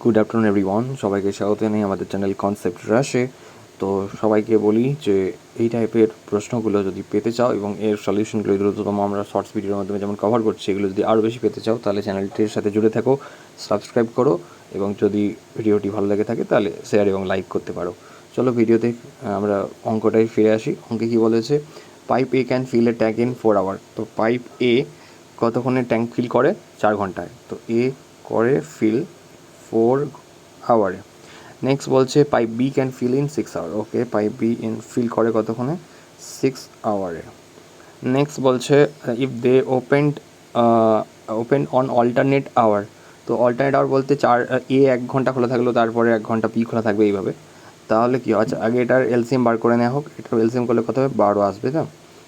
Good afternoon everyone, সবাইকে স্বাগত জানাই আমাদের চ্যানেল কনসেপ্ট রাশে। তো সবাইকে বলি যে এই টাইপের প্রশ্নগুলো যদি পেতে চাও এবং এর সলিউশনগুলো দ্রুততম আমরা শর্টস ভিডিওর মাধ্যমে যেমন কভার করছি, এগুলো যদি আরও বেশি পেতে চাও তাহলে চ্যানেলটির সাথে জুড়ে থাকো, সাবস্ক্রাইব করো এবং যদি ভিডিওটি ভালো লেগে থাকে তাহলে শেয়ার এবং লাইক করতে পারো। চলো ভিডিওতে আমরা অঙ্কটাই ফিরে আসি। অঙ্কে কী বলেছে, pipe A can fill a tank in 4 hour. তো পাইপ এ কতক্ষণে ট্যাঙ্ক ফিল করে? 4 ঘন্টায়। তো এ করে ফিল 4 আওয়ারে। নেক্সট বলছে pipe B can fill in 6 hour. Okay, pipe B fill করে কতক্ষণে? 6 আওয়ারে। নেক্সট বলছে if they open on alternate hour. তো অল্টারনেট আওয়ার বলতে এ 1 ঘন্টা খোলা থাকলো, তারপরে 1 ঘন্টা বি খোলা থাকবে, এইভাবে। তাহলে কী আচ্ছা, আগে এটার এলসিএম বার করে নেওয়া হোক। এটার এলসিএম করলে কত হবে? 12 আসবে।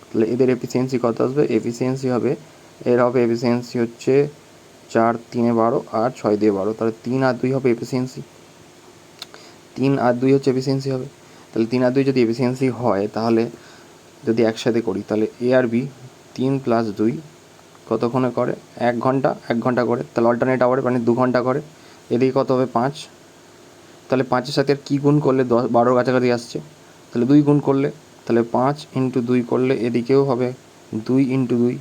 তাহলে এদের এফিসিয়েন্সি কত আসবে? এফিসিয়েন্সি হবে এফিসিয়েন্সি হচ্ছে 4 3 12 আর 6 দিয়ে 12, তাহলে 3 আর 2 হবে এফিসিয়েন্সি। 3 আর 2 হচ্ছে এফিসিয়েন্সি হবে। তাহলে 3 আর 2 যদি এফিসিয়েন্সি হয়, তাহলে যদি একসাথে করি তাহলে এ আর বি 3 + 2 কতক্ষণে করে? 1 ঘন্টা 1 ঘন্টা করে। তাহলে অল্টারনেট আওয়ারে মানে 2 ঘন্টা করে। এদিকে কত হবে? 5। তাহলে 5-এর সাথে আর কী গুণ করলে 12 কাছাকাছি আসছে? তাহলে 2 গুণ করলে, তাহলে 5 × 2 করলে এদিকেও হবে 2 × 2।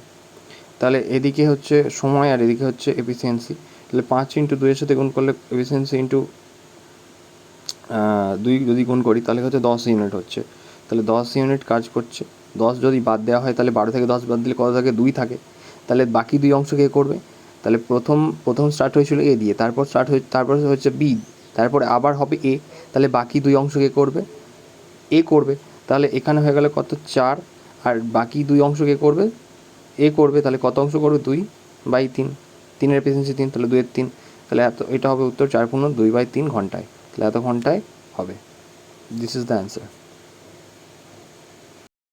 তাহলে এদিকে হচ্ছে সময় আর এদিকে হচ্ছে এফিসিয়েন্সি। তাহলে 5 × 2 এর সাথে গুণ করলে এফিসিয়েন্সি ইন্টু 2 যদি গুণ করি তাহলে হচ্ছে 10 ইউনিট হচ্ছে। তাহলে 10 ইউনিট কাজ করছে। 10 যদি বাদ দেওয়া হয় তাহলে 12 থেকে 10 বাদ দিলে কত থাকে? 2 থাকে। তাহলে বাকি 2 অংশ কে করবে? তাহলে প্রথম স্টার্ট হয়েছিল এ দিয়ে, তারপর হচ্ছে বি, তারপরে আবার হবে এ। তাহলে বাকি 2 অংশ কে করবে? এ করবে। তাহলে এখানে হয়ে গেল কত? 4। আর বাকি 2 অংশ কে করবে? এ করবে। তাহলে কত অংশ করবে? 2/3। 3-এর এফিসিয়েন্সি 3, তাহলে 2-এর 3। তাহলে এটা হবে উত্তর 4 × 2/3 ঘন্টায়। তাহলে এত ঘন্টায় হবে। This is the answer.